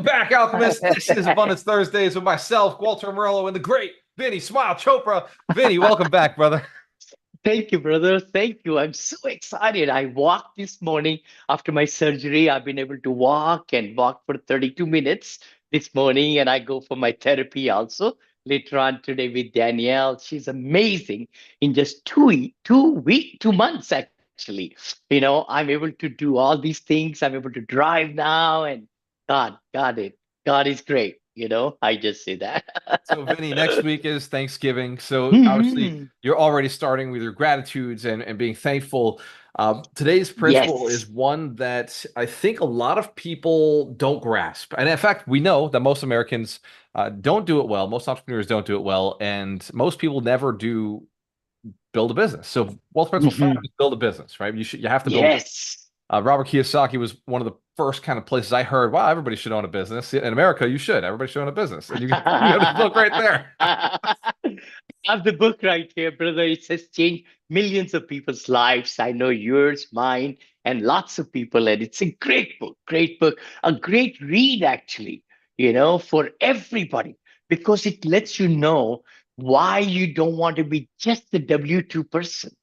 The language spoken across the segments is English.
Back, Alchemist. This is Abundance Thursdays with myself, Gualter Amarelo, and the great Vinney Smile Chopra. Vinney, welcome back, brother. Thank you, brother. Thank you. I'm so excited. I walked this morning after my surgery. I've been able to walk and walk for 32 minutes this morning, and I go for my therapy also later on today with Danielle. She's amazing. In just 2 months, actually. I'm able to do all these things. I'm able to drive now, and God, got it. God is great. I just say that. So, Vinny, next week is Thanksgiving. So, obviously, Mhm. you're already starting with your gratitudes and being thankful. Today's principle is Yes. one that I think a lot of people don't grasp. And in fact, we know that most Americans don't do it well. Most entrepreneurs don't do it well. And most people never do build a business. So, wealth principle five Mhm. is build a business, right? You have to build. Yes. Robert Kiyosaki was one of the first kind of places I heard, wow, everybody should own a business. In America, you should. Everybody should own a business. And you have this book right there. I have the book right here, brother. It has changed millions of people's lives. I know yours, mine, and lots of people. And it's a great book, a great read, actually, for everybody, because it lets you know why you don't want to be just the W 2 person,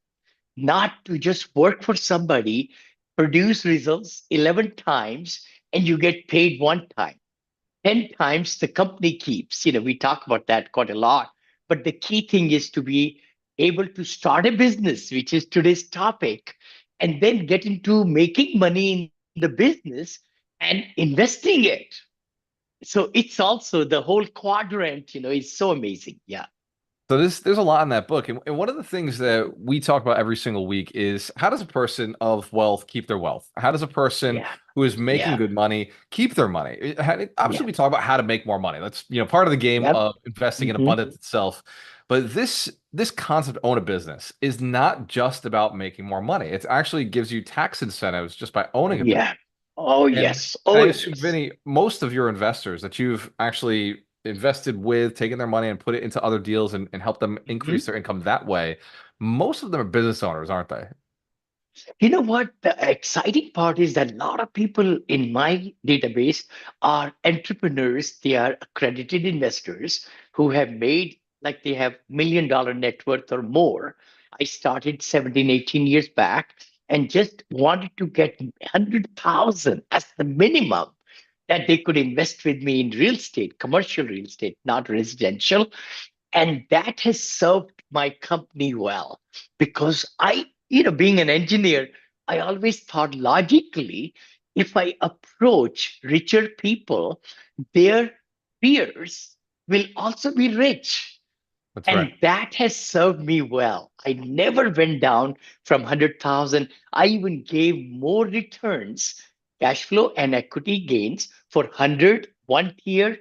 not to just work for somebody, produce results 11 times, and you get paid one time. 10 times the company keeps. We talk about that quite a lot. But the key thing is to be able to start a business, which is today's topic, and then get into making money in the business and investing it. So it's also the whole quadrant, is so amazing. Yeah. So there's a lot in that book. And one of the things that we talk about every single week is how does a person of wealth keep their wealth? How does a person Yeah. who is making Yeah. good money keep their money? Obviously, Yeah. we talk about how to make more money. That's, part of the game Yep. of investing in Hmm. abundance itself. But this concept own a business is not just about making more money. It actually gives you tax incentives just by owning a business. Yeah. Oh, And yes. I Oh, assume, yes. Vinny, most of your investors that you've actually invested with, taken their money and put it into other deals and helped them increase Mhm. their income that way, most of them are business owners, aren't they? You know what? The exciting part is that a lot of people in my database are entrepreneurs. They are accredited investors who have made, like, they have $1 million net worth or more. I started 17, 18 years back and just wanted to get 100,000 as the minimum that they could invest with me in real estate, commercial real estate, not residential. And that has served my company well because being an engineer, I always thought logically, if I approach richer people, their peers will also be rich. That's right. And that has served me well. I never went down from 100,000. I even gave more returns, cash flow and equity gains for 100 one tier,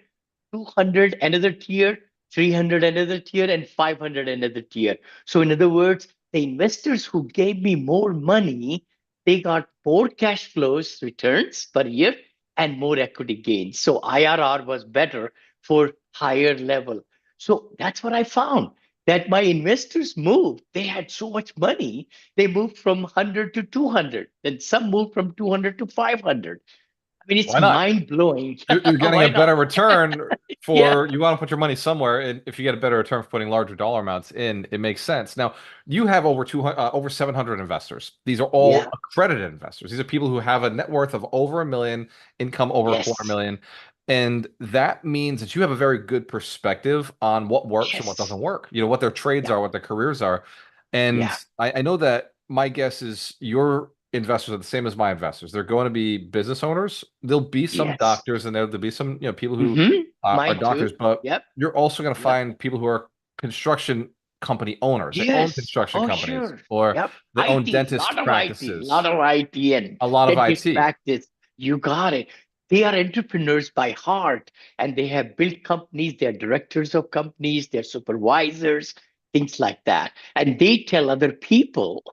200 another tier, 300 another tier, and 500 another tier. So, in other words, the investors who gave me more money, they got more cash flows returns per year and more equity gains. So IRR was better for higher level. So that's what I found, that my investors moved. They had so much money. They moved from 100 to 200, then some moved from 200 to 500. I mean, it's Why not? mind blowing. You're getting a Why not? better return Yeah. for you want to put your money somewhere, and if you get a better return for putting larger dollar amounts in, it makes sense. Now, you have over 200, over 700 investors. These are all Yeah. accredited investors. These are people who have a net worth of over 1 million, income over a quarter Yes. million, and that means that you have a very good perspective on what works and what Yes. doesn't work. What their trades Yeah. are, what their careers are, and Yeah. I know that my guess is your investors are the same as my investors. They're going to be business owners. There'll be some Yes. doctors and there'll be some, people who Hmm. are Mine doctors, too. but Yep. you're also going to Yep. find people who are construction company owners. They own Yes. construction Oh, companies sure. or Yep. they own IT. Lot dentist of IT. Lot practices, of IT and a lot of dentist IT. practice. You got it. They are entrepreneurs by heart, and they have built companies. They're directors of companies. They're supervisors, things like that. And they tell other people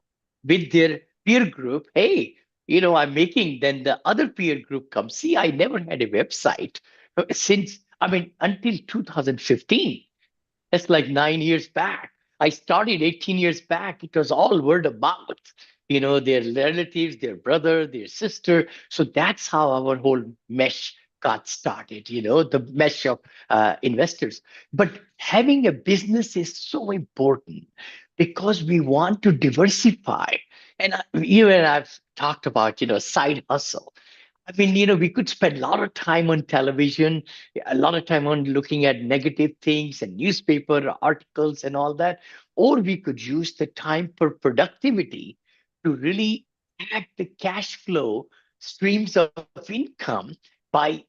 with their peer group, hey, I'm making. Then the other peer group comes. See, I never had a website since, I mean, until 2015. That's like 9 years back. I started 18 years back. It was all word of mouth. Their relatives, their brother, their sister. So that's how our whole mesh got started, the mesh of investors. But having a business is so important because we want to diversify. And you and I've talked about, side hustle. I mean, we could spend a lot of time on television, a lot of time on looking at negative things and newspaper articles and all that. Or we could use the time for productivity to really add the cash flow streams of income by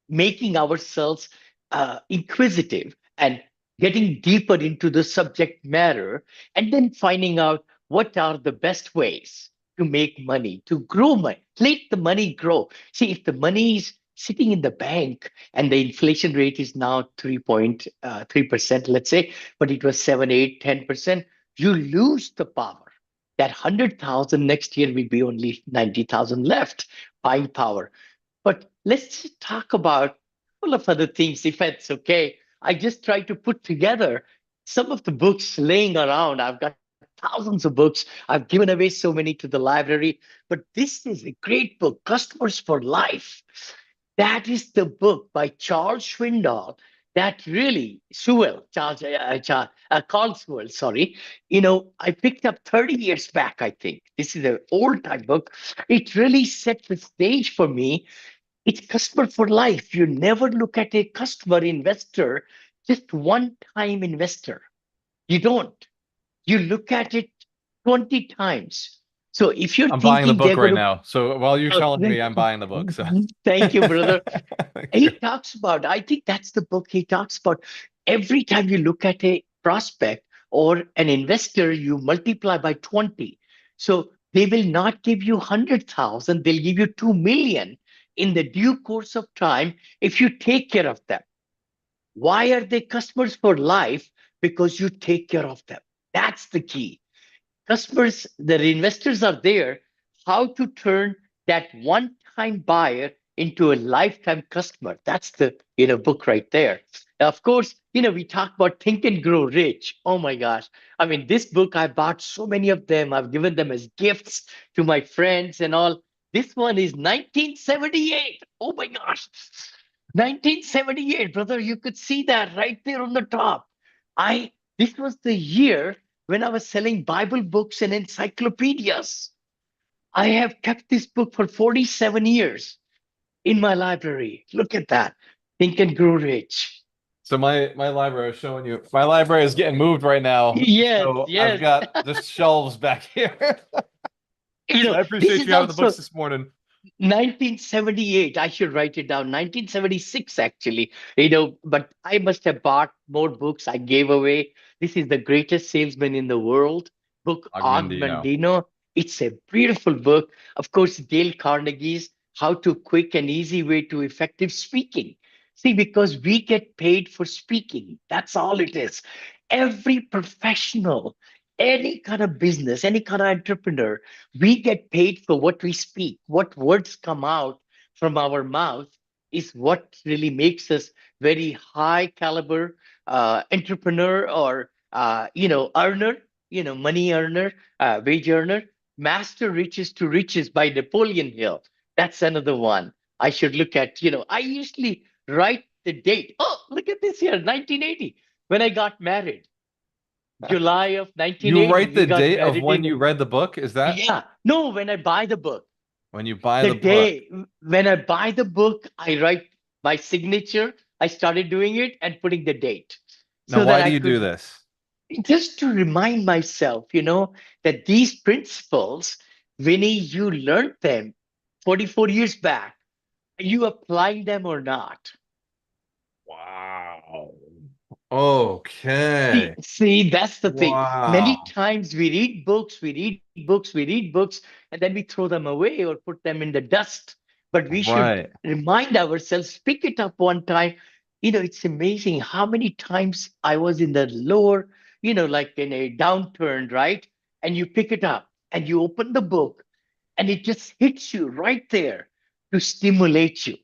making ourselves inquisitive and getting deeper into the subject matter, and then finding out what are the best ways to make money, to grow money, let the money grow. See, if the money is sitting in the bank and the inflation rate is now 3.3%, let's say, but it was 7, 8, 10%, you lose the power. That 100,000 next year will be only 90,000 left buying power. But let's just talk about a couple of other things, if it's okay. I just try to put together some of the books laying around. I've got thousands of books. I've given away so many to the library. But this is a great book, Customers for Life. That is the book by Charles Schwindel that really, Carl Sewell, sorry. I picked up 30 years back, I think. This is an old time book. It really set the stage for me. It's customer for life. You never look at a customer investor, just one time investor. You don't. You look at it 20 times. So if you're I'm buying the thinking book they're right going to, now. So while you're telling me, I'm buying the book. So thank you, brother. thank you. He talks about, I think that's the book he talks about. Every time you look at a prospect or an investor, you multiply by 20. So they will not give you 100,000, they'll give you 2 million in the due course of time if you take care of them. Why are they customers for life? Because you take care of them. That's the key. Customers, the investors are there, how to turn that one time buyer into a lifetime customer. That's the book right there. Of course, we talk about Think and Grow Rich. Oh my gosh. I mean, this book, I bought so many of them. I've given them as gifts to my friends and all. This one is 1978. Oh my gosh. 1978, brother. You could see that right there on the top. I This was the year when I was selling Bible books and encyclopedias. I have kept this book for 47 years in my library. Look at that. Think and Grow Rich. So my library is showing you. My library is getting moved right now. Yes, So I've yes. got just shelves back here. So I This appreciate is you having the books also this morning. 1978. I should write it down. 1976, actually. But I must have bought more books I gave away. This is the greatest salesman in the world book, Og Augmendino. Mandino. It's a beautiful book. Of course, Dale Carnegie's How to Quick and Easy Way to Effective Speaking. See, because we get paid for speaking. That's all it is. Every professional, any kind of business, any kind of entrepreneur, we get paid for what we speak. What words come out from our mouth is what really makes us very high caliber entrepreneur or earner, money earner, wage earner. Master Riches to Riches by Napoleon Hill. That's another one I should look at. I usually write the date. Oh, look at this here, 1980, when I got married. July of You 1980, write we the got date of married when in. you read the book? Is that Yeah, no, when I buy the book, when you buy the the book? day when I buy the book, I write my signature. I started doing it and putting the date Now, so that why do I you do could this? just to remind myself, that these principles, Vinny, you learned them 44 years back. Are you applying them or not? Wow. See, Okay. see, that's the thing. Many Wow. times we read books, and then we throw them away or put them in the dust. But we should Right. remind ourselves, pick it up one time. It's amazing how many times I was in the lower, like in a downturn, right? And you pick it up and you open the book, and it just hits you right there to stimulate you.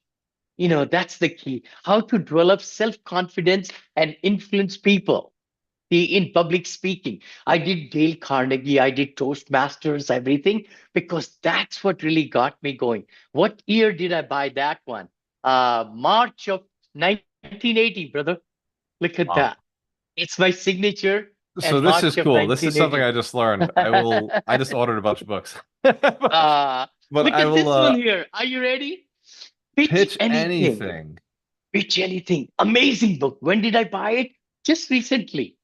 That's the key. How to develop self-confidence and influence people in public speaking. I did Dale Carnegie, I did Toastmasters, everything, because that's what really got me going. What year did I buy that one? March of 1980, brother. Look at Wow. that. It's my signature So and this is March of cool. This is something 1980. I just learned. I just ordered a bunch of books. But, but Look I at will this one here. Are you ready? Pitch pitch anything. anything. Pitch anything. Amazing book. When did I buy it? Just recently.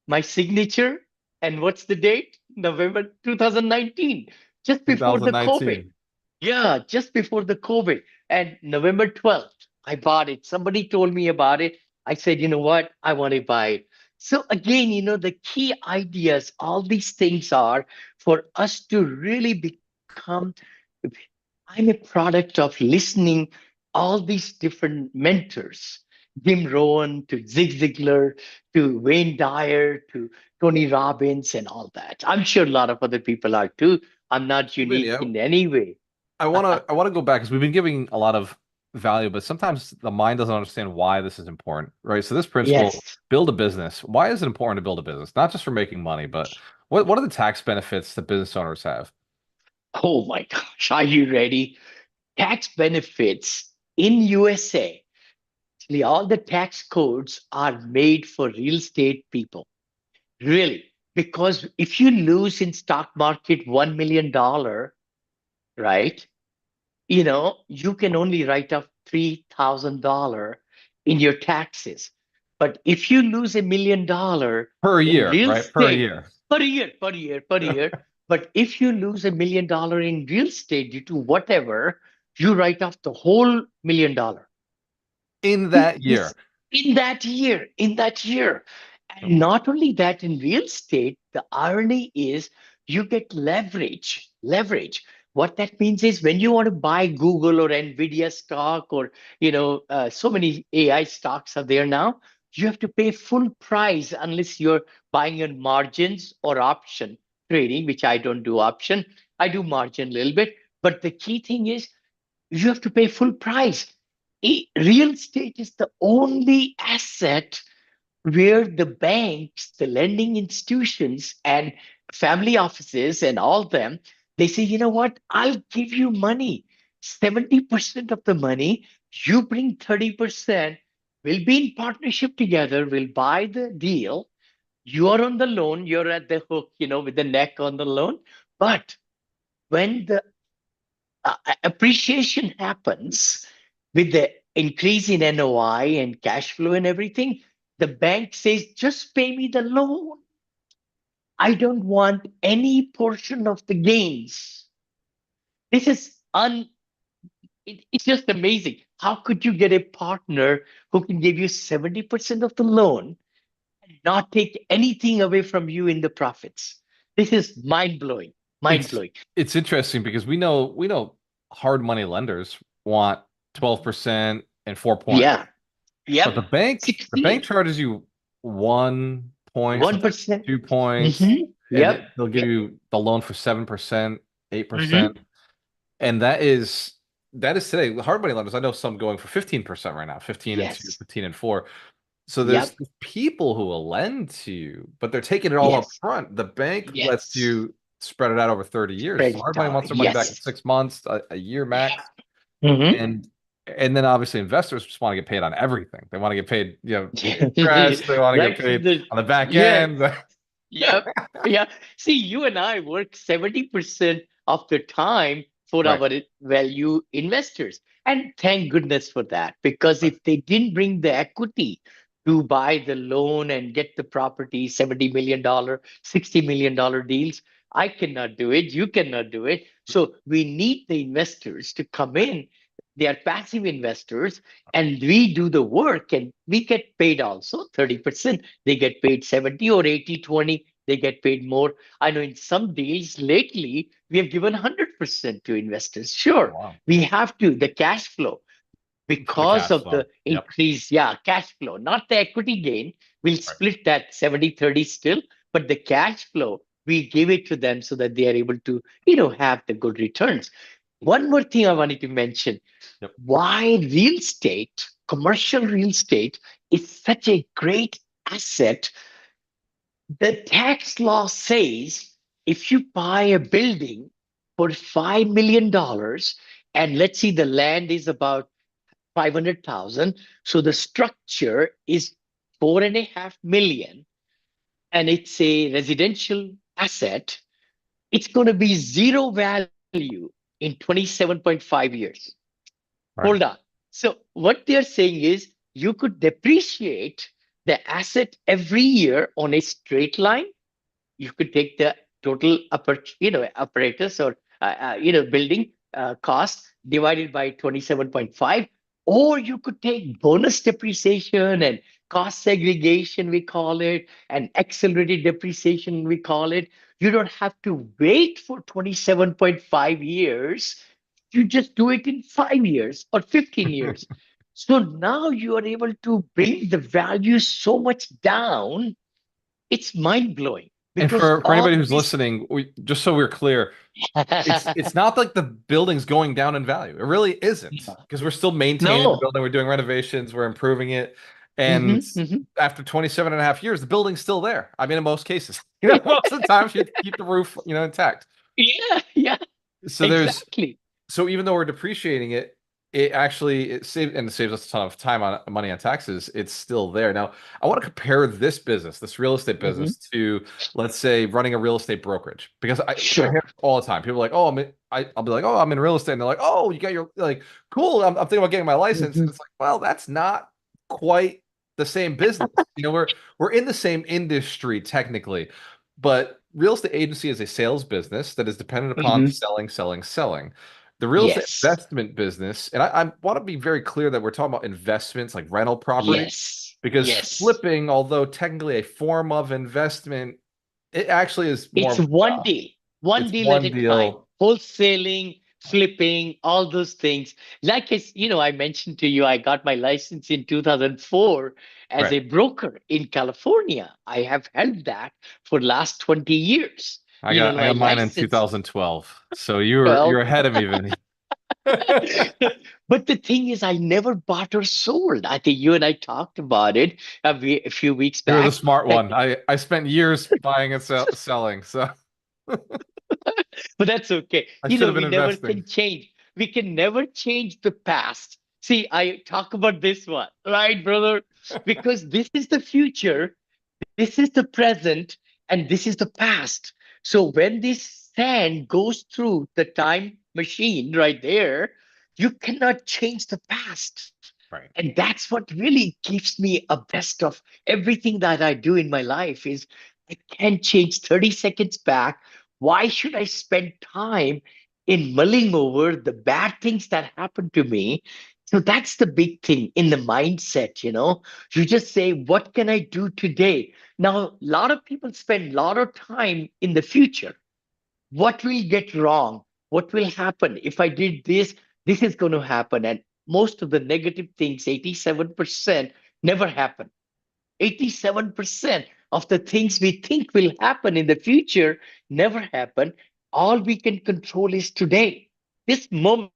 My signature. And what's the date? November 2019, just before the COVID. 2019. Yeah, just before the COVID. And November 12th, I bought it. Somebody told me about it. I said, you know what? I want to buy it. So, again, the key ideas, all these things are for us to really become. I'm a product of listening all these different mentors, Jim Rohn to Zig Ziglar to Wayne Dyer to Tony Robbins and all that. I'm sure a lot of other people are too. I'm not Vinny, unique in any way. I want to go back because we've been giving a lot of value, but sometimes the mind doesn't understand why this is important, right? So this principle, Yes. build a business. Why is it important to build a business? Not just for making money, but what are the tax benefits that business owners have? Oh my gosh, are you ready? Tax benefits in USA. Actually, all the tax codes are made for real estate people. Really. Because if you lose in stock market $1 million, right? You can only write off $3,000 in your taxes. But if you lose $1 million Per in year, real right? Per estate year. per year, per year, per year, but if you lose $1 million in real estate due to whatever, you write off the whole $1 million. In See, that year. this in that year. Oh, And wow. not only that, in real estate, the irony is you get leverage. Leverage. What that means is when you want to buy Google or Nvidia stock or so many AI stocks are there now, you have to pay full price unless you're buying on margins or option trading, which I don't do option. I do margin a little bit. But the key thing is you have to pay full price. Real estate is the only asset where the banks, the lending institutions, and family offices and all them, they say, you know what? I'll give you money. 70% of the money, you bring 30%. We'll be in partnership together. We'll buy the deal. You're on the loan. You're at the hook, with the neck on the loan. But when the appreciation happens with the increase in NOI and cash flow and everything, the bank says, just pay me the loan. I don't want any portion of the gains. This is it's just amazing. How could you get a partner who can give you 70% of the loan and not take anything away from you in the profits? This is mind blowing. Mind It's blowing. it's interesting because we know hard money lenders want 12% and 4 points. Yeah. But Yep. the bank 16. charges you 1 point, sometimes 1%. 2 points, Mm-hmm. and Yep. they'll give Yep. you the loan for 7%, Mm-hmm. 8%. And that is today. The hard money lenders, I know some going for 15% right now, 15 and 2, Yes. 15 and 4. So there's Yep. people who will lend to you, but they're taking it all up Yes. front. The bank lets Yes. you spread it out over 30 years. Spread So hard it money out. wants their money back in Yes. 6 months, a year max. Mm-hmm. And then obviously investors just want to get paid on everything. They want to get paid, Yeah. interest, they want to get Right from paid the on the back yes. end. Yep. Yeah. See, you and I work 70% of the time for Right. our value investors. And thank goodness for that. Because Right. if they didn't bring the equity to buy the loan and get the property, $70 million, $60 million deals, I cannot do it. You cannot do it. So we need the investors to come in. They are passive investors, and we do the work and we get paid also 30%. They get paid 70 or 80, 20. They get paid more. I know in some deals lately, we have given 100% to investors. Oh, Sure, wow. we have to, the cash flow, For the because cash of flow. the Yep. increase, yeah, cash flow, not the equity gain. We'll Right. split that 70-30 still, but the cash flow, we give it to them so that they are able to, have the good returns. One more thing I wanted to mention Yep. why real estate, commercial real estate, is such a great asset. The tax law says if you buy a building for $5 million, and let's see, the land is about 500,000. So the structure is 4.5 million, and it's a residential asset. It's going to be zero value in 27.5 years. Hold Right. on. So what they're saying is you could depreciate the asset every year on a straight line. You could take the total apparatus or building cost divided by 27.5, or you could take bonus depreciation and cost segregation, we call it, and accelerated depreciation, we call it. You don't have to wait for 27.5 years. You just do it in 5 years or 15 years. So now you are able to bring the value so much down. It's mind blowing And because for all anybody who's this. listening, just so we're clear, it's not like the building's going down in value. It really isn't because we're still maintaining the No. building, we're doing renovations, we're improving it. And Hmm, hmm. after 27 and a half years, the building's still there. I mean, in most cases, most of the time you keep the roof, intact. Yeah, yeah, So there's exactly. so even though we're depreciating it, it saves us a ton of time on money on taxes. It's still there. Now, I want to compare this business, this real estate Hmm. business, to let's say running a real estate brokerage because I hear Sure. it all the time. People are like, oh, I'll be like, oh, I'm in real estate, and they're like, oh, you got your like, cool. I'm thinking about getting my license, and Hmm. it's like, well, that's not quite the same business. We're in the same industry technically, but real estate agency is a sales business that is dependent upon Hmm. selling, selling, selling. The real estate Yes, investment business, and I want to be very clear that we're talking about investments like rental property, yes, because yes. flipping, although technically a form of investment, it actually is more It's of a one job. deal, one It's deal at one a time. deal. Wholesaling, flipping, all those things. Like I mentioned to you, I got my license in 2004 as Right. a broker in California. I have held that for last 20 years. I My got mine in license. 2012. So you're Well, ahead of me, Vinny. but the thing is, I never bought or sold. I think you and I talked about it a few weeks You were the back. smart That, one. I spent years buying and selling, so but that's okay. I should have been We never investing. can change. We can never change the past. See, I talk about this one, right, brother? Because this is the future, this is the present, and this is the past. So when this sand goes through the time machine right there, you cannot change the past. Right. And that's what really gives me a best of everything that I do in my life is I can't change 30 seconds back. Why should I spend time in mulling over the bad things that happened to me? So that's the big thing in the mindset. You just say, what can I do today? Now, a lot of people spend a lot of time in the future. What will get wrong? What will happen if I did this? This is going to happen. And most of the negative things, 87%, never happen. 87% of the things we think will happen in the future never happen. All we can control is today, this moment,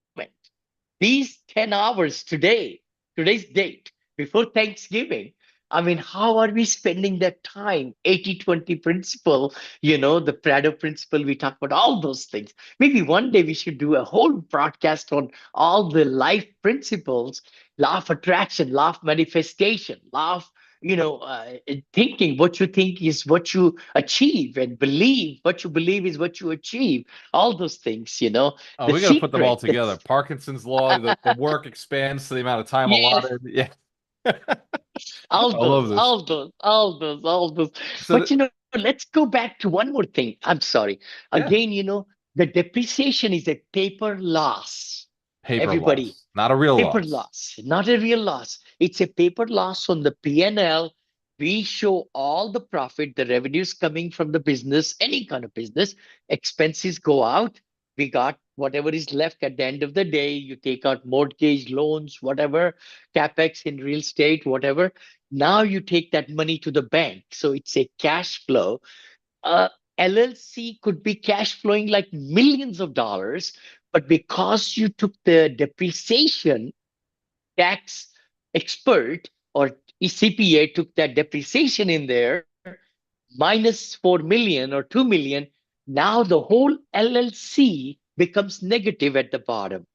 these 10 hours today, today's date, before Thanksgiving. I mean, how are we spending that time? 80/20 principle, the Prado principle, we talk about all those things. Maybe one day we should do a whole broadcast on all the life principles, law of attraction, law of manifestation, law of thinking. What you think is what you achieve, and believe what you believe is what you achieve. All those things. Oh, The we got to put them all secret, together. Parkinson's law, the work expands to the amount of time yes, allotted. Yeah. all I love those, this. all those, all those, all those. So But let's go back to one more thing. I'm sorry. yeah, Again, the depreciation is a paper loss. paper Everybody, loss, not a real paper loss. loss, not a real loss. It's a paper loss on the P&L. We show all the profit, the revenues coming from the business, any kind of business. Expenses go out. We got whatever is left at the end of the day. You take out mortgage, loans, whatever, capex in real estate, whatever. Now you take that money to the bank. So it's a cash flow. uh, LLC could be cash flowing like millions of dollars, but because you took the depreciation, tax expert or CPA took that depreciation in there, minus 4 million or 2 million, now the whole LLC becomes negative at the bottom.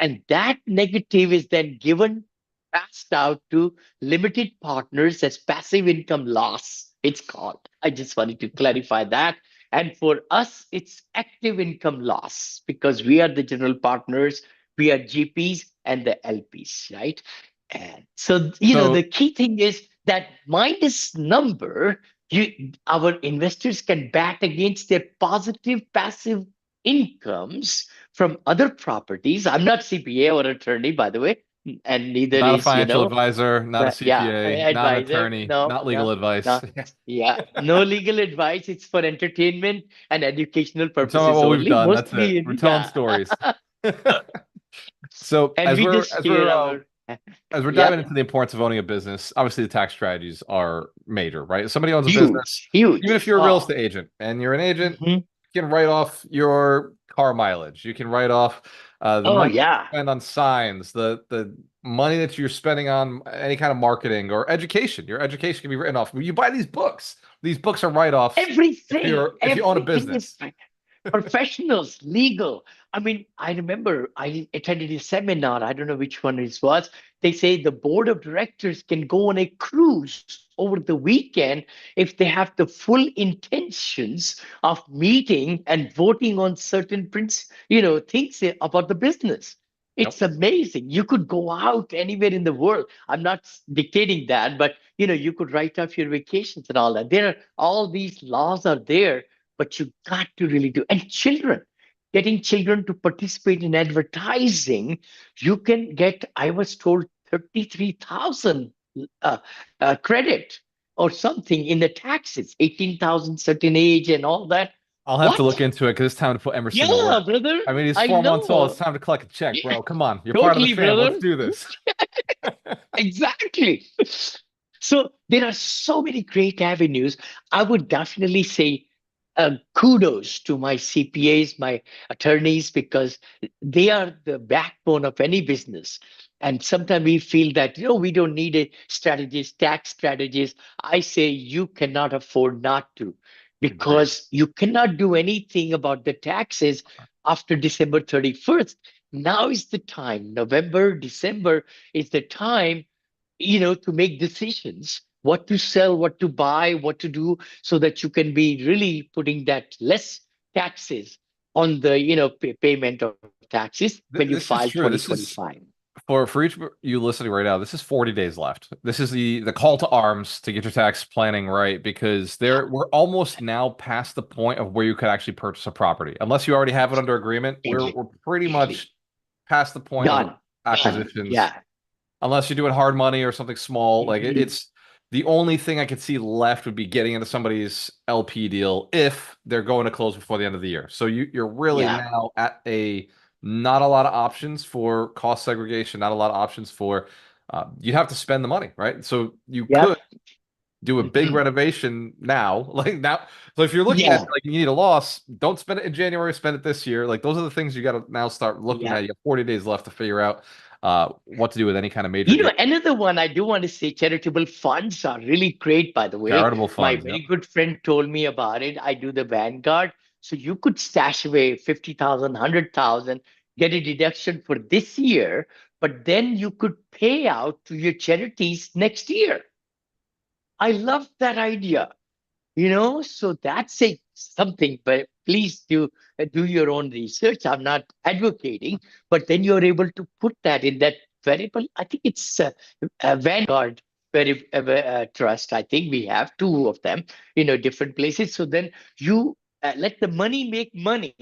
And that negative is then given, passed out to limited partners as passive income loss, it's called. I just wanted to clarify that. And for us, it's active income loss because we are the general partners, we are GPs and the LPs, right? And so, So the key thing is that minus number, our investors can bat against their positive passive incomes from other properties. I'm not CPA or attorney, by the way, and neither not a is, financial advisor, not a yeah, CPA, not an advisor. attorney, No, not no, legal advice. no. Yeah, no legal advice. It's for entertainment and educational We're talking about purposes what we've only. done. That's it. Mostly, We're telling yeah. stories. So And we just share our, as we're yeah, diving into the importance of owning a business, obviously the tax strategies are major, right? If somebody owns a business, huge, even huge. if you're a real Oh, estate agent and you're an agent, mhm. you can write off your car mileage. You can write off the Oh, money you yeah. spend on signs, the money that you're spending on any kind of marketing or education. Your education can be written off. When you buy these books, these books are write-offs Everything, if you own a everything is business. professionals, legal. I mean, I remember I attended a seminar. I don't know which one it was. They say the board of directors can go on a cruise over the weekend if they have the full intentions of meeting and voting on certain things about the business. Yep. It's amazing. You could go out anywhere in the world. I'm not dictating that, but you could write off your vacations and all that. There are all these laws are there, but you got to really do. And children, getting children to participate in advertising, you can get, I was told, 33,000 uh, credit or something in the taxes, 18,000 certain age and all that. I'll have to look What? into it because it's time to put Emerson to Yeah, work. brother. I mean, he's I 4 months old. It's know. time to collect a check, Yeah, bro. Come on. You're part of the totally, fam. Let's brother. do this. Exactly. So there are so many great avenues. I would definitely say kudos to my CPAs, my attorneys, because they are the backbone of any business. And sometimes we feel that, we don't need a strategist, tax strategist. I say you cannot afford not to, Agreed. because you cannot do anything about the taxes after December 31st. Now is the time. November, December is the time, to make decisions, what to sell, what to buy, what to do, so that you can be really putting that less taxes on the, payment of taxes when you This is file true. This is 2025. for each of you listening right now. This is 40 days left. This is the call to arms to get your tax planning right because we're almost now past the point of where you could actually purchase a property. Unless you already have it under agreement, Exactly. we're pretty much past the point of Done. Done. acquisitions. Yeah. Unless you're doing hard money or something small. Like Mhm. it's the only thing I could see left would be getting into somebody's LP deal if they're going to close before the end of the year. So you're really Yeah. now at a not a lot of options for cost segregation, not a lot of options for you'd have to spend the money, right? So you could Yep. do a big Mhm. renovation now, like now. So if you're looking at Yeah. like you need a loss, don't spend it in January, spend it this year. Like those are the things you got to now start looking Yeah. at. You have 40 days left to figure out what to do with any kind of major gain. Another one I do want to say, charitable funds are really great, by the way. Charitable My funds. Yep. very good friend told me about it. I do the Vanguard. So you could stash away 50,000, 100,000, get a deduction for this year, but then you could pay out to your charities next year. I love that idea. So that's a something, but please do your own research. I'm not advocating, but then you're able to put that in that variable. I think it's a Vanguard trust. I think we have two of them, different places. So then you let the money make money,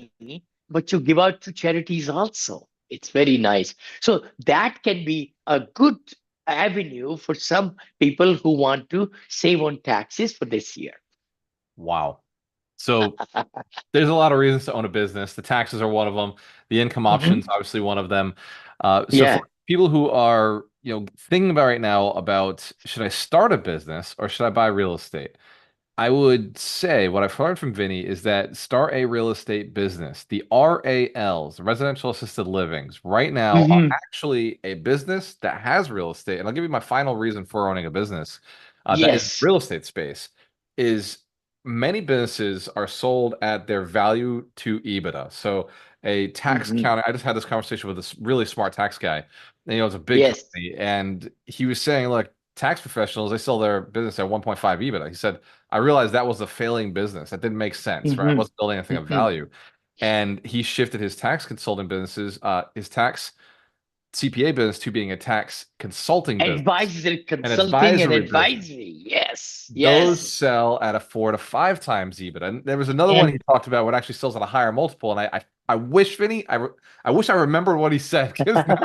but you give out to charities also. It's very nice. So that can be a good avenue for some people who want to save on taxes for this year. Wow. So there's a lot of reasons to own a business. The taxes are one of them. The income options, Mhm. obviously, one of them. So Yeah. for people who are, thinking about right now about should I start a business or should I buy real estate? I would say what I've heard from Vinney is that start a real estate business. The RALs, the residential assisted livings, right now are Hmm. actually a business that has real estate. And I'll give you my final reason for owning a business that is Yes. real estate space is many businesses are sold at their value to EBITDA. So a tax Hmm. accountant. I just had this conversation with this really smart tax guy. And, it's a big Yes. company, and he was saying, look, tax professionals, they sell their business at 1.5 EBITDA. He said, I realized that was a failing business. That didn't make sense, right? I Hmm. wasn't building anything of Hmm. value. And he shifted his tax consulting businesses, his tax CPA business to being a tax consulting business, Advisory an consulting and advisory business. advisory. Yes. Those Yes. sell at a 4 to 5 times EBITDA. And there was another one he And talked about what actually sells at a higher multiple. And I wish Vinny, I wish I remembered what he said because now,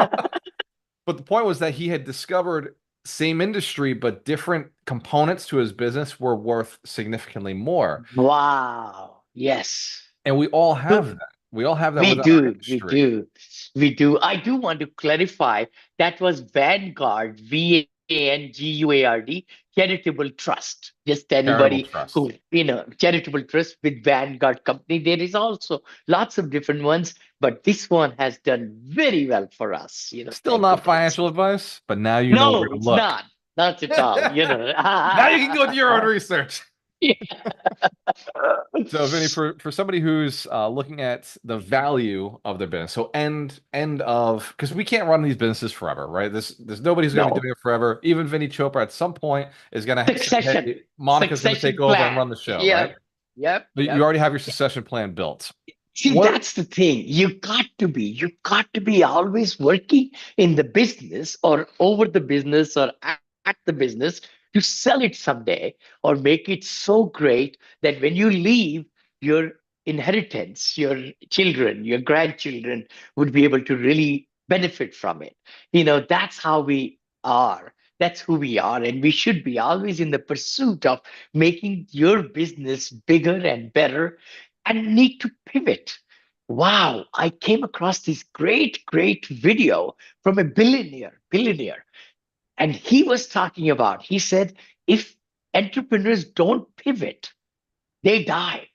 but the point was that he had discovered same industry, but different components to his business were worth significantly more. wow. Yes. And we all have that. We all have that We within our do, we industry. do, we do. I do want to clarify that was Vanguard, Vanguard, charitable trust. Just Charitable anybody trust. who, charitable trust with Vanguard company. There is also lots of different ones, but this one has done very well for us. Still Thank not goodness. financial advice, but now you know where No, to it's look. not. Not at all. Now you can go do your own research. Yeah. So, Vinny, for somebody who's looking at the value of their business, so end of because we can't run these businesses forever, right? There's nobody who's going to be No. doing it forever. Even Vinny Chopra at some point is going to say, Succession. "Hey, Monica's going to take Succession over and plan. run the show," right? Yep. Yep. But you Yep. already have your succession plan built. See, What? that's the thing. You got to be always working in the business or over the business or at the business to sell it someday or make it so great that when you leave, your inheritance, your children, your grandchildren would be able to really benefit from it. That's how we are. That's who we are. And we should be always in the pursuit of making your business bigger and better and need to pivot. Wow, I came across this great video from a billionaire, and he was talking about, he said, if entrepreneurs don't pivot, they die.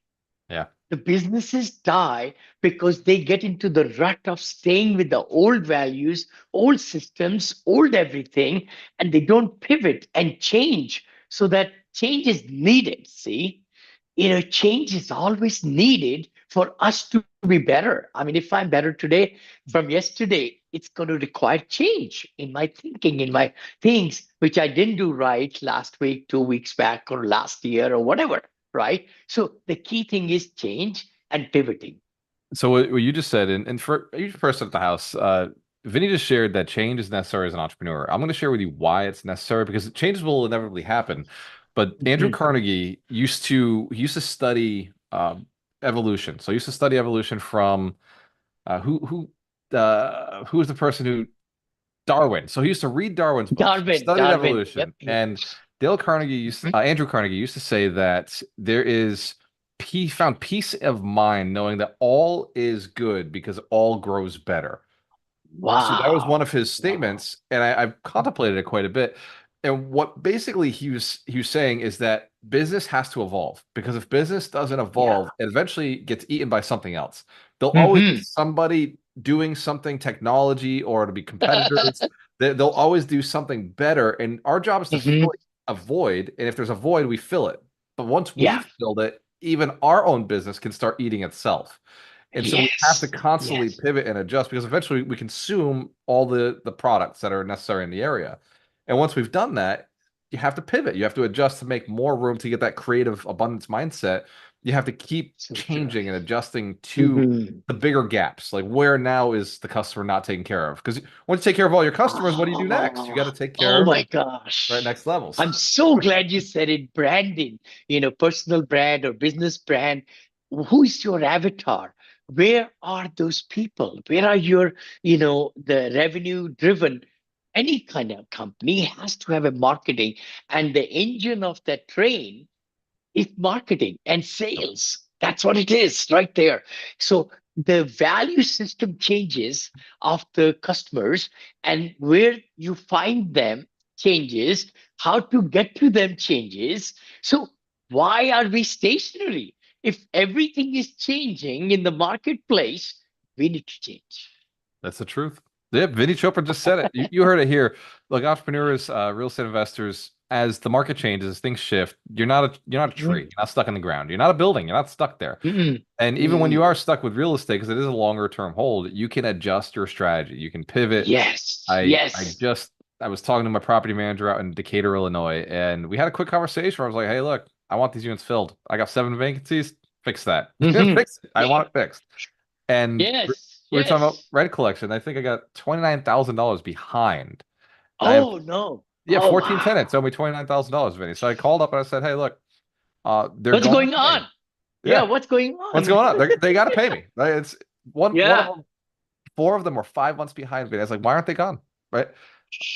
Yeah. The businesses die because they get into the rut of staying with the old values, old systems, old everything, and they don't pivot and change so that change is needed. See, change is always needed for us to be better. I mean, if I'm better today from yesterday, it's going to require change in my thinking, in my things, which I didn't do right last week, 2 weeks back, or last year, or whatever. Right. So the key thing is change and pivoting. So what you just said, and for each person at the house, Vinny just shared that change is necessary as an entrepreneur. I'm going to share with you why it's necessary because changes will inevitably happen. But Andrew Mhm. Carnegie used to study evolution. So he used to study evolution from who was the person who Darwin. So he used to read Darwin's books. He Darwin, studied Darwin. Yep. evolution, and Andrew Carnegie used to say that he found peace of mind knowing that all is good because all grows better. So that was one Wow. of his Wow. statements, and I've contemplated it quite a bit. And what basically he was saying is that business has to evolve because if business doesn't Yeah. evolve, it eventually gets eaten by something else. There'll always be Hmm. somebody doing something technology or to be competitors. They'll always do something better, and our job is to Hmm. fill a void. And if there's a void, we fill it. But once Yeah. we've filled it, even our own business can start eating itself. And so we have to Yes. constantly Yes. pivot and adjust because eventually we consume all the products that are necessary in the area. And once we've done that, you have to pivot. You have to adjust to make more room to get that creative abundance mindset. You have to keep So true. changing and adjusting to Hmm. the bigger gaps. Like where now is the customer not taken care of? Because once you take care of all your customers, what do you do next? You Oh, got to take oh care of my right gosh. next levels. I'm so glad you said it. Branding, personal brand or business brand. Who is your avatar? Where are those people? Where are the revenue driven? Any kind of company has to have a marketing, and the engine of that train is marketing and sales. That's what it is right there. So the value system changes of the customers and where you find them changes, how to get to them changes. So why are we stationary? If everything is changing in the marketplace, we need to change. That's the truth. Yeah, Vinny Chopra just said it. You heard it here. Look, entrepreneurs, real estate investors, as the market changes, as things shift, you're not a tree. Mhm. You're not stuck in the ground. You're not a building. You're not stuck there. Mm-mm. And even when you Mm. are stuck with real estate, because it is a longer term hold, you can adjust your strategy. You can pivot. Yes, I yes. just I was talking to my property manager out in Decatur, Illinois, and we had a quick conversation where I was like, "Hey, look, I want these units filled. I got 7 vacancies. Fix that. Hmm. Fix it. I want it fixed." And Yes, we were talking about yes. rent collection. I think I got $29,000 behind. I have Oh no. yeah, Oh 14 wow. tenants owe me $29,000, Vinny. So I called up and I said, "Hey, look, they're What's going to going pay. on? Yeah, Yeah, what's going what's on? going on? They got to pay me. Right? It's one of Yeah. them. Four of them were 5 months behind me. I was like, why aren't they gone? Right?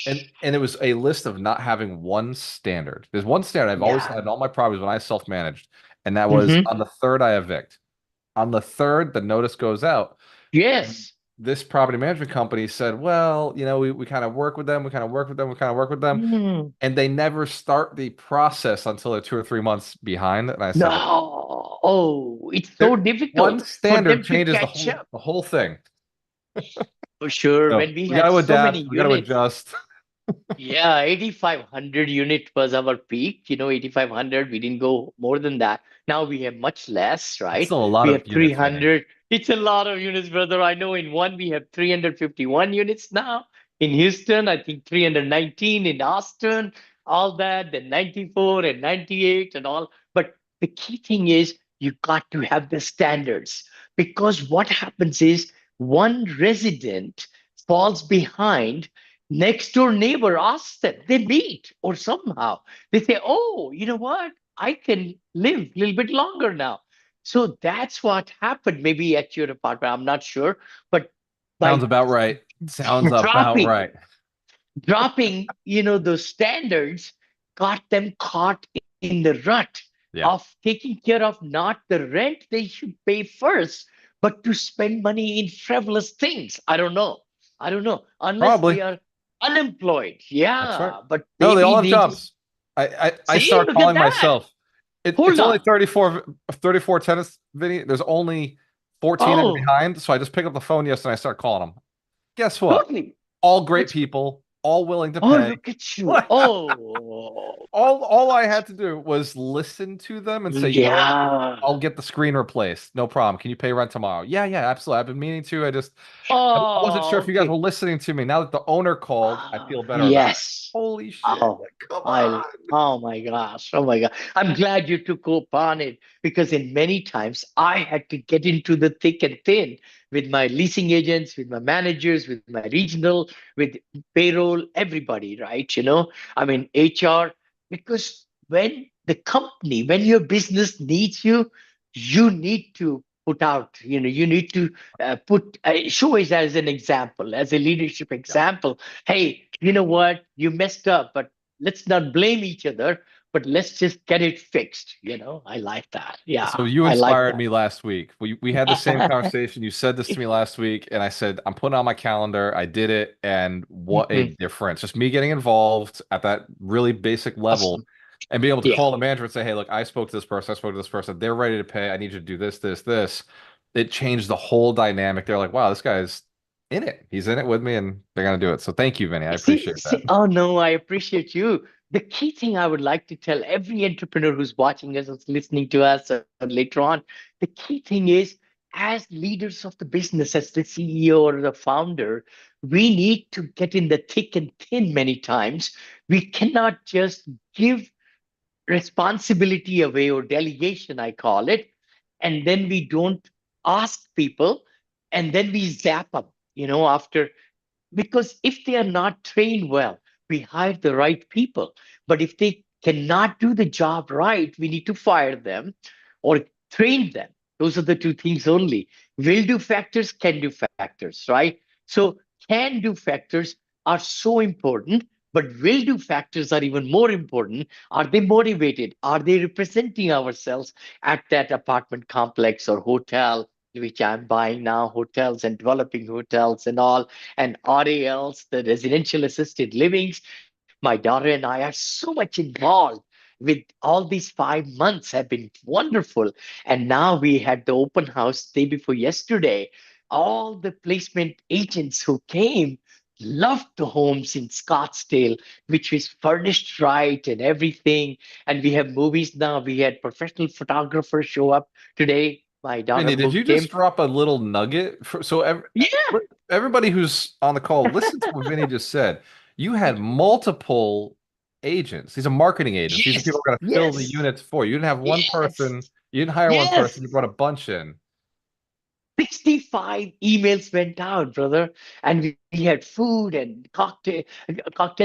And it was a list of not having one standard. There's one standard I've always Yeah. had in all my properties when I self-managed, and that was Hmm. on the third I evict. On the third, the notice goes out. And Yes. this property management company said, well, we kind of work with them, we kind of work with them, we kind of work with them, Mm. and they never start the process until they're 2 or 3 months behind. And I said, look, No. Oh, it's so there, difficult one for standard them to changes the catch whole up. the whole thing. For sure. So When we we got had to so many adapt, we got to units. adjust. Yeah, 8,500 unit was our peak. 8,500. We didn't go more than that. Now we have much less, It's right? still a lot We of have units, Vinny. 300. It's a lot of units, brother. I know in one we have 351 units now. In Houston, I think 319 in Austin, all that, then 94 and 98 and all. But the key thing is you got to have the standards because what happens is one resident falls behind. Next door neighbor asks them, they meet or somehow they say, oh, you know what? I can live a little bit longer now. So that's what happened, maybe at your apartment. I'm not sure. But Sounds by about right. Sounds about dropping, right. those standards got them caught in the rut Yeah, of taking care of not the rent they should pay first, but to spend money in frivolous things. I don't know. I don't know. Unless probably. they are unemployed. That's right. Yeah. But No, they all maybe have they just jobs. I see, start look at calling that. myself. It's Hold only on. 34 tenants, Vinny. There's only 14 that are Oh, behind. So I just pick up the phone yesterday and I start calling them. Guess what? totally. All great What's people, all willing to oh pay. look at you. Oh All I had to do was listen to them and say, you know what? yeah. I'll get the screen replaced. No problem. Can you pay rent tomorrow? Yeah, yeah, absolutely. I've been meaning to. I wasn't sure Oh, if you guys were okay. listening to me. Now that the owner called, I Ah, feel better about it. yes. Holy shit. Oh, Like, come on. oh my gosh. Oh my God. I'm glad you took upon it because in many times I had to get into the thick and thin with my leasing agents, with my managers, with my regional, with payroll, everybody, right? I mean, HR, because when your business needs you, you need to put out, you need to show it as an example, as a leadership Yeah. example. Hey, you know what? You messed up, but let's not blame each other, but let's just get it fixed. I like that. So Yeah, you I like inspired that. me last week. We had the same conversation. You said this to me last week, and I said, I'm putting it on my calendar. I did it, and what a Mhm. difference. Just me getting involved at that really basic level Awesome. and being able to Yeah. call the manager and say, hey, look, I spoke to this person, I spoke to this person, they're ready to pay. I need you to do this, this, this. It changed the whole dynamic. They're like, wow, this guy's in it. He's in it with me, and they're gonna do it. So thank you, Vinny. I appreciate that. Oh no, I appreciate you. The key thing I would like to tell every entrepreneur who's watching us or listening to us or later on, the key thing is as leaders of the business, as the CEO or the founder, we need to get in the thick and thin many times. We cannot just give responsibility away or delegation, I call it, and then we don't ask people and then we zap them, after because if they are not trained well, we hire the right people. But if they cannot do the job right, we need to fire them or train them. Those are the two things only. Will do factors, can do factors, right? So, can do factors are so important, but will do factors are even more important. Are they motivated? Are they representing ourselves at that apartment complex or hotel, which I'm buying now, hotels and developing hotels and all? And RALs, the residential assisted livings. My daughter and I are so much involved with all these 5 months have been wonderful. And now we had the open house day before yesterday. All the placement agents who came, loved the homes in Scottsdale, which was furnished right and everything. And we have movies now. We had professional photographers show up today. My daughter Vinny, did you booked him. just drop a little nugget? Yeah. Everybody who's on the call, listen to what Vinny just said. You had multiple agents. These are marketing agents. These are people Yes. who are going to fill the Yes. units for you. You didn't have one Yes. person. You didn't hire one person. You Yes. brought a bunch in. 65 emails went out, brother. And we had food and cocktail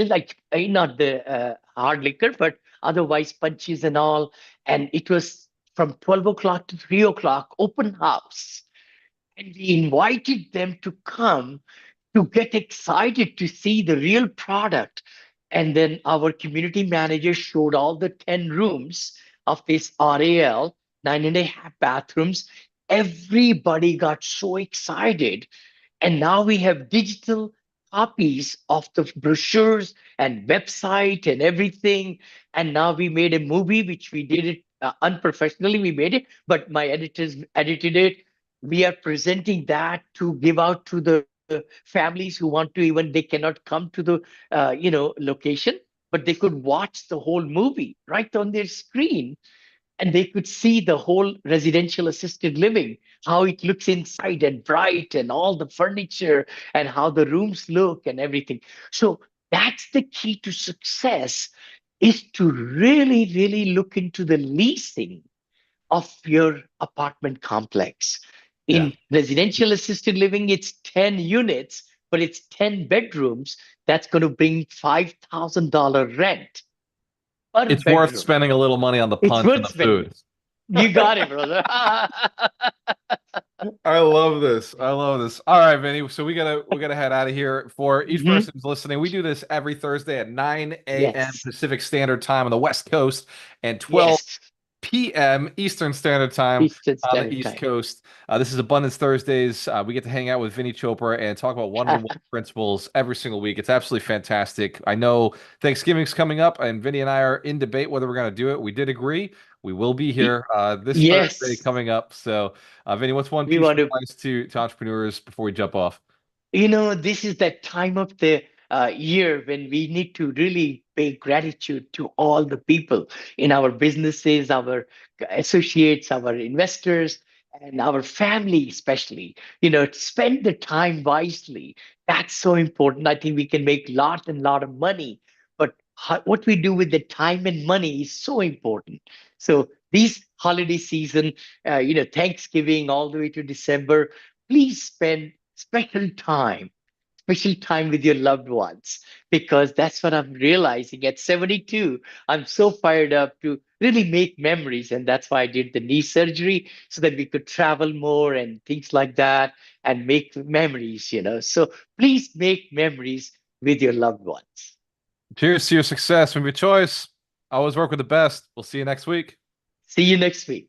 like not the hard liquor, but otherwise punches and all. And it was from 12 o'clock to 3 o'clock, open house. And we invited them to come to get excited to see the real product. And then our community manager showed all the 10 rooms of this RAL, 9.5 bathrooms. Everybody got so excited. And now we have digital copies of the brochures and website and everything. And now we made a movie, which we did it unprofessionally. We made it, but my editors edited it. We are presenting that to give out to the families who want to, even they cannot come to the location, but they could watch the whole movie right on their screen, and they could see the whole residential assisted living, how it looks inside and bright and all the furniture and how the rooms look and everything. So that's the key to success, is to really, really look into the leasing of your apartment complex. Yeah. In residential assisted living, it's 10 units, but it's 10 bedrooms. That's going to bring $5,000 rent per It's worth bedroom. spending a little money on the It's punch and worth the spending. food. You got it, brother. I love this. I love this. All right, Vinny. So we gotta head out of here. For each Mhm. person who's listening, we do this every Thursday at 9 a.m. Yes. Pacific Standard Time on the West Coast and 12 Yes. p.m. Eastern Standard Time Eastern on the Standard East Time. Coast. This is Abundance Thursdays. We get to hang out with Vinny Chopra and talk about one-on-one principles every single week. It's absolutely fantastic. I know Thanksgiving's coming up, and Vinny and I are in debate whether we're going to do it. We did agree. We will be here this Thursday Yes. coming up. So, Vinny, what's one We piece want of to. advice to entrepreneurs before we jump off? This is that time of the year when we need to really pay gratitude to all the people in our businesses, our associates, our investors, and our family, especially. Spend the time wisely. That's so important. I think we can make lot and lot of money, but what we do with the time and money is so important. So this holiday season, Thanksgiving all the way to December, please spend special time with your loved ones, because that's what I'm realizing at 72. I'm so fired up to really make memories, and that's why I did the knee surgery, so that we could travel more and things like that, and make memories. So please make memories with your loved ones. Cheers to your success. From your choice. Always work with the best. We'll see you next week. See you next week.